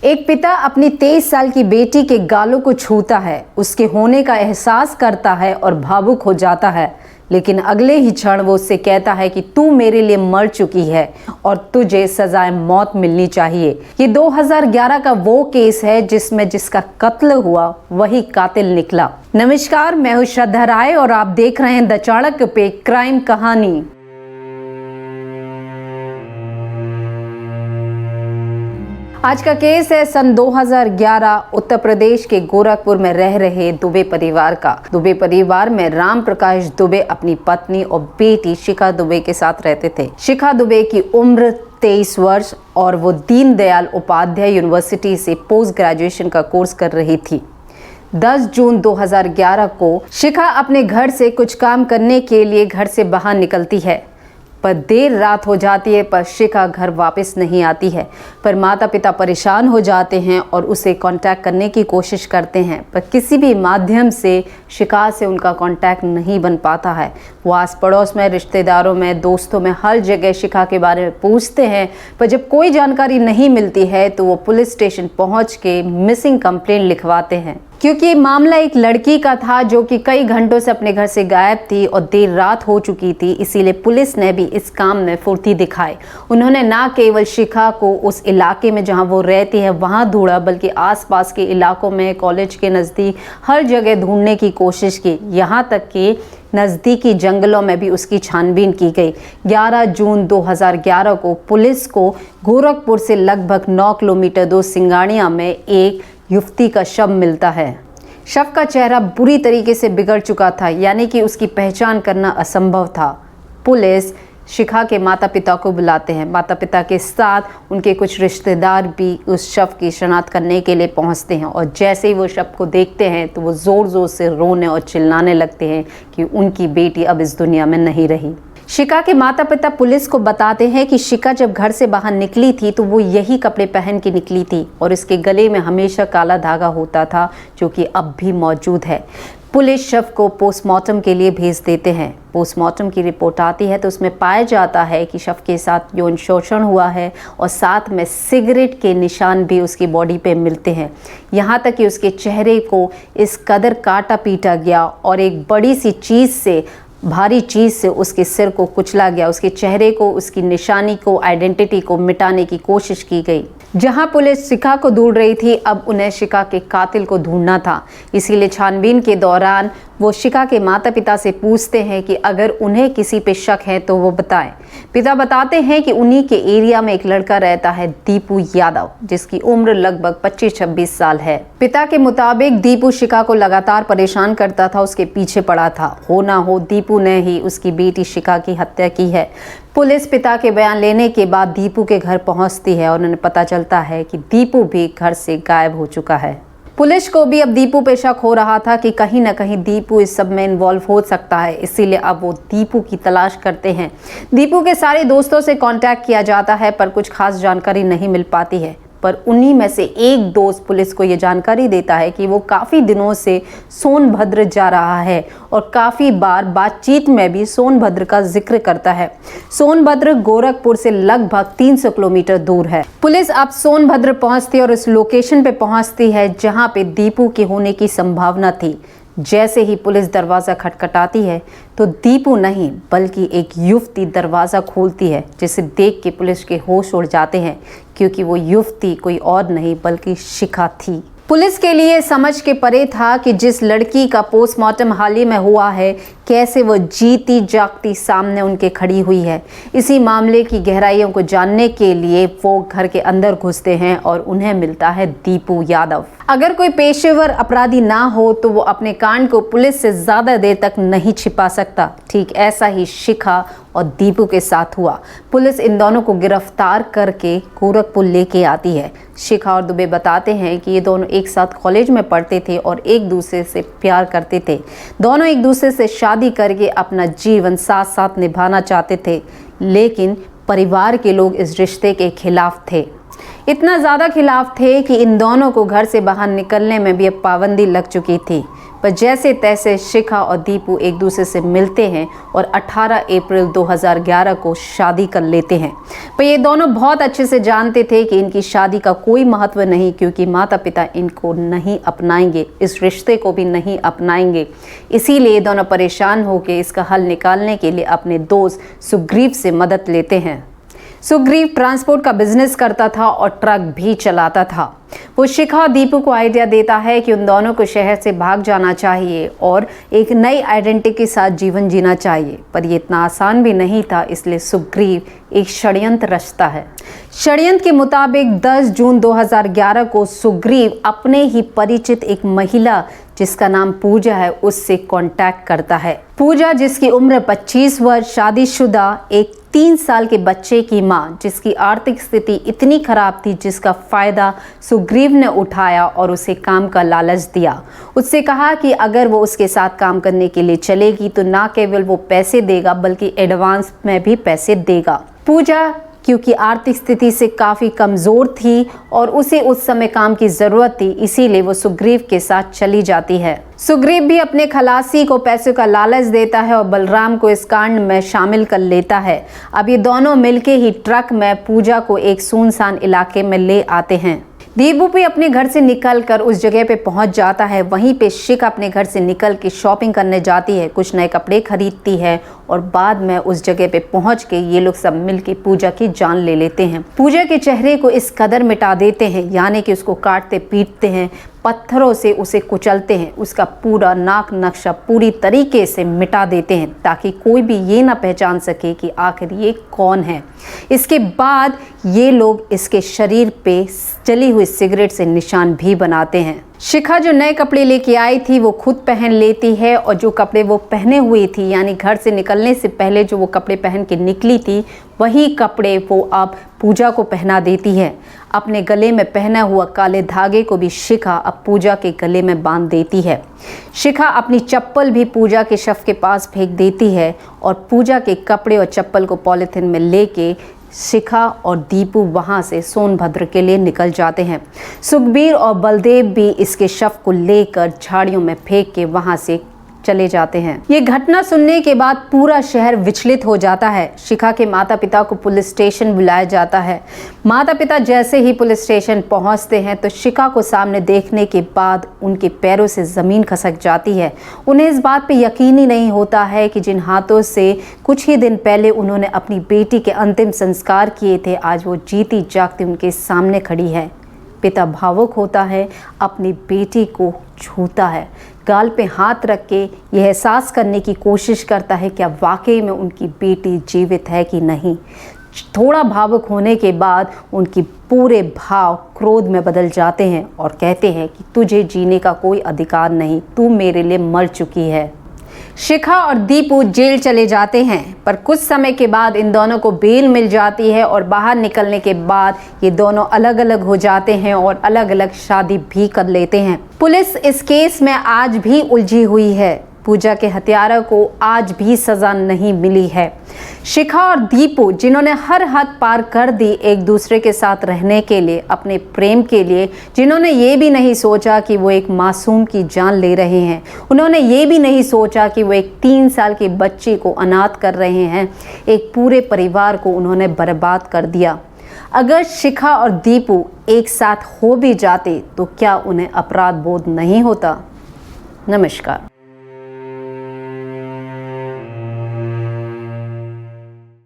एक पिता अपनी 23 साल की बेटी के गालों को छूता है, उसके होने का एहसास करता है और भावुक हो जाता है, लेकिन अगले ही क्षण वो उससे कहता है कि तू मेरे लिए मर चुकी है और तुझे सजाए मौत मिलनी चाहिए। ये 2011 का वो केस है जिसमें जिसका कत्ल हुआ वही कातिल निकला। नमस्कार, मैं हूं श्रद्धा राय और आप देख रहे हैं द चाणक्य पे क्राइम कहानी। आज का केस है सन 2011 उत्तर प्रदेश के गोरखपुर में रह रहे दुबे परिवार का। दुबे परिवार में राम प्रकाश दुबे अपनी पत्नी और बेटी शिखा दुबे के साथ रहते थे। शिखा दुबे की उम्र 23 वर्ष और वो दीनदयाल उपाध्याय यूनिवर्सिटी से पोस्ट ग्रेजुएशन का कोर्स कर रही थी। 10 जून 2011 को शिखा अपने घर से कुछ काम करने के लिए घर से बाहर निकलती है, पर देर रात हो जाती है, पर शिखा घर वापस नहीं आती है। पर माता पिता परेशान हो जाते हैं और उसे कांटेक्ट करने की कोशिश करते हैं, पर किसी भी माध्यम से शिखा से उनका कांटेक्ट नहीं बन पाता है। वो आस पड़ोस में, रिश्तेदारों में, दोस्तों में, हर जगह शिखा के बारे में पूछते हैं, पर जब कोई जानकारी नहीं मिलती है तो वो पुलिस स्टेशन पहुंच के मिसिंग कंप्लेंट लिखवाते हैं। क्योंकि मामला एक लड़की का था जो कि कई घंटों से अपने घर से गायब थी और देर रात हो चुकी थी, इसीलिए पुलिस ने भी इस काम में फुर्ती दिखाई। उन्होंने ना केवल शिखा को उस इलाके में जहां वो रहती है वहां ढूंढा, बल्कि आसपास के इलाकों में, कॉलेज के नज़दीक हर जगह ढूंढने की कोशिश की। यहाँ तक कि नज़दीकी जंगलों में भी उसकी छानबीन की गई। 11 जून 2011 को पुलिस को गोरखपुर से लगभग 9 किलोमीटर दूर सिंगानिया में एक युवती का शव मिलता है। शव का चेहरा बुरी तरीके से बिगड़ चुका था, यानी कि उसकी पहचान करना असंभव था। पुलिस शिखा के माता पिता को बुलाते हैं। माता पिता के साथ उनके कुछ रिश्तेदार भी उस शव की शिनाख्त करने के लिए पहुंचते हैं और जैसे ही वो शव को देखते हैं तो वो ज़ोर ज़ोर से रोने और चिल्लाने लगते हैं कि उनकी बेटी अब इस दुनिया में नहीं रही। शिखा के माता पिता पुलिस को बताते हैं कि शिखा जब घर से बाहर निकली थी तो वो यही कपड़े पहन के निकली थी और इसके गले में हमेशा काला धागा होता था, जो कि अब भी मौजूद है। पुलिस शव को पोस्टमार्टम के लिए भेज देते हैं। पोस्टमार्टम की रिपोर्ट आती है तो उसमें पाया जाता है कि शव के साथ यौन शोषण हुआ है और साथ में सिगरेट के निशान भी उसकी बॉडी पे मिलते हैं। यहाँ तक कि उसके चेहरे को इस कदर काटा पीटा गया और एक बड़ी सी चीज़ से, भारी चीज़ से उसके सिर को कुचला गया। उसके चेहरे को, उसकी निशानी को, आइडेंटिटी को मिटाने की कोशिश की गई। जहां पुलिस शिखा को ढूंढ रही थी, अब उन्हें शिखा के कातिल को ढूंढना था। इसीलिए छानबीन के दौरान वो शिखा के माता पिता से पूछते हैं कि अगर उन्हें किसी पे शक है तो वो बताएं। पिता बताते हैं कि उन्हीं के एरिया में एक लड़का रहता है, दीपू यादव, जिसकी उम्र लगभग 25-26 साल है। पिता के मुताबिक दीपू शिखा को लगातार परेशान करता था, उसके पीछे पड़ा था। हो ना हो दीपू ने ही उसकी बेटी शिखा की हत्या की है। पुलिस पिता के बयान लेने के बाद दीपू के घर पहुंचती है और उन्हें पता चलता है कि दीपू भी घर से गायब हो चुका है। पुलिस को भी अब दीपू पे शक हो रहा था कि कहीं ना कहीं दीपू इस सब में इन्वॉल्व हो सकता है, इसीलिए अब वो दीपू की तलाश करते हैं। दीपू के सारे दोस्तों से कांटेक्ट किया जाता है पर कुछ खास जानकारी नहीं मिल पाती है। पर उन्हीं में से एक दोस्त पुलिस को ये जानकारी देता है कि वो काफ़ी दिनों से सोनभद्र जा रहा है और काफ़ी बार बातचीत में भी सोनभद्र का जिक्र करता है। सोनभद्र गोरखपुर से लगभग 300 किलोमीटर दूर है। पुलिस अब सोनभद्र पहुंचती है और इस लोकेशन पे पहुंचती है जहां पे दीपू के होने की संभावना थी। जैसे ही पुलिस दरवाज़ा खटखटाती है तो दीपू नहीं बल्कि एक युवती दरवाज़ा खोलती है, जिसे देख के पुलिस के होश उड़ जाते हैं, क्योंकि वो युवती कोई और नहीं बल्कि शिखा थी। पुलिस के लिए समझ के परे था कि जिस लड़की का पोस्टमार्टम हाल ही में हुआ है, कैसे वो जीती जागती सामने उनके खड़ी हुई है। इसी मामले की गहराइयों को जानने के लिए वो घर के अंदर घुसते हैं और उन्हें मिलता है दीपू यादव। अगर कोई पेशेवर अपराधी ना हो तो वो अपने कांड को पुलिस से ज़्यादा देर तक नहीं छिपा सकता। ठीक ऐसा ही शिखा और दीपू के साथ हुआ। पुलिस इन दोनों को गिरफ्तार करके गोरखपुर लेके आती है। शिखा और दुबे बताते हैं कि ये दोनों एक साथ कॉलेज में पढ़ते थे और एक दूसरे से प्यार करते थे। दोनों एक दूसरे से शादी करके अपना जीवन साथ साथ निभाना चाहते थे, लेकिन परिवार के लोग इस रिश्ते के खिलाफ थे। इतना ज़्यादा खिलाफ थे कि इन दोनों को घर से बाहर निकलने में भी अब पाबंदी लग चुकी थी। पर जैसे तैसे शिखा और दीपू एक दूसरे से मिलते हैं और 18 अप्रैल 2011 को शादी कर लेते हैं। पर ये दोनों बहुत अच्छे से जानते थे कि इनकी शादी का कोई महत्व नहीं, क्योंकि माता पिता इनको नहीं अपनाएंगे, इस रिश्ते को भी नहीं अपनाएंगे। इसीलिए दोनों परेशान होकर इसका हल निकालने के लिए अपने दोस्त सुग्रीव से मदद लेते हैं। सुग्रीव ट्रांसपोर्ट का बिजनेस करता था और ट्रक भी चलाता था। वो शिखा और दीपू को आइडिया देता है कि उन दोनों को शहर से भाग जाना चाहिए और एक नई आइडेंटिटी के साथ जीवन जीना चाहिए। पर ये इतना आसान भी नहीं था, इसलिए सुग्रीव एक षड्यंत्र रचता है। षड्यंत्र के मुताबिक 10 जून 2011 को सुग्रीव अपने ही परिचित एक महिला जिसका नाम पूजा है उससे कांटेक्ट करता है। पूजा, जिसकी उम्र 25 वर्ष, शादीशुदा, एक 3 साल के बच्चे की मां, जिसकी आर्थिक स्थिति इतनी खराब थी जिसका फायदा सुग्रीव ने उठाया और उसे काम का लालच दिया। उससे कहा कि अगर वो उसके साथ काम करने के लिए चलेगी तो ना केवल वो पैसे देगा बल्कि एडवांस में भी पैसे देगा। पूजा क्योंकि आर्थिक स्थिति से काफ़ी कमज़ोर थी और उसे उस समय काम की ज़रूरत थी, इसीलिए वो सुग्रीव के साथ चली जाती है। सुग्रीव भी अपने खलासी को पैसों का लालच देता है और बलराम को इस कांड में शामिल कर लेता है। अब ये दोनों मिलके ही ट्रक में पूजा को एक सुनसान इलाके में ले आते हैं। दीपू भी अपने घर से निकलकर उस जगह पे पहुंच जाता है। वहीं पे शिखा अपने घर से निकल के शॉपिंग करने जाती है, कुछ नए कपड़े खरीदती है और बाद में उस जगह पे पहुंच के ये लोग सब मिलके पूजा की जान ले लेते हैं। पूजा के चेहरे को इस कदर मिटा देते हैं, यानी कि उसको काटते पीटते हैं, पत्थरों से उसे कुचलते हैं, उसका पूरा नाक नक्शा पूरी तरीके से मिटा देते हैं ताकि कोई भी ये ना पहचान सके कि आखिर ये कौन है। इसके बाद ये लोग इसके शरीर पे जली हुई सिगरेट से निशान भी बनाते हैं। शिखा जो नए कपड़े लेके आई थी वो खुद पहन लेती है और जो कपड़े वो पहने हुए थी, यानी घर से निकलने से पहले जो वो कपड़े पहन के निकली थी, वही कपड़े वो अब पूजा को पहना देती है। अपने गले में पहना हुआ काले धागे को भी शिखा अब पूजा के गले में बांध देती है। शिखा अपनी चप्पल भी पूजा के शव के पास फेंक देती है और पूजा के कपड़े और चप्पल को पॉलीथिन में लेके शिखा और दीपू वहां से सोनभद्र के लिए निकल जाते हैं। सुखबीर और बलदेव भी इसके शव को लेकर झाड़ियों में फेंक के वहां से चले जाते हैं। ये घटना सुनने के बाद पूरा शहर विचलित हो जाता है। शिखा के माता पिता को पुलिस स्टेशन बुलाया जाता है। माता पिता जैसे ही पुलिस स्टेशन पहुंचते हैं तो शिखा को सामने देखने के बाद उनके पैरों से ज़मीन खसक जाती है। उन्हें इस बात पे यकीन ही नहीं होता है कि जिन हाथों से कुछ ही दिन पहले उन्होंने अपनी बेटी के अंतिम संस्कार किए थे, आज वो जीती जागती उनके सामने खड़ी है। पिता भावुक होता है, अपनी बेटी को छूता है, गाल पे हाथ रख के यह एहसास करने की कोशिश करता है क्या वाकई में उनकी बेटी जीवित है कि नहीं। थोड़ा भावुक होने के बाद उनकी पूरे भाव क्रोध में बदल जाते हैं और कहते हैं कि तुझे जीने का कोई अधिकार नहीं, तू मेरे लिए मर चुकी है। शिखा और दीपू जेल चले जाते हैं, पर कुछ समय के बाद इन दोनों को बेल मिल जाती है और बाहर निकलने के बाद ये दोनों अलग अलग हो जाते हैं और अलग अलग शादी भी कर लेते हैं। पुलिस इस केस में आज भी उलझी हुई है। पूजा के हत्यारों को आज भी सज़ा नहीं मिली है। शिखा और दीपू, जिन्होंने हर हद पार कर दी एक दूसरे के साथ रहने के लिए, अपने प्रेम के लिए, जिन्होंने ये भी नहीं सोचा कि वो एक मासूम की जान ले रहे हैं, उन्होंने ये भी नहीं सोचा कि वो एक 3 साल के बच्चे को अनाथ कर रहे हैं, एक पूरे परिवार को उन्होंने बर्बाद कर दिया। अगर शिखा और दीपू एक साथ हो भी जाते तो क्या उन्हें अपराध बोध नहीं होता? नमस्कार।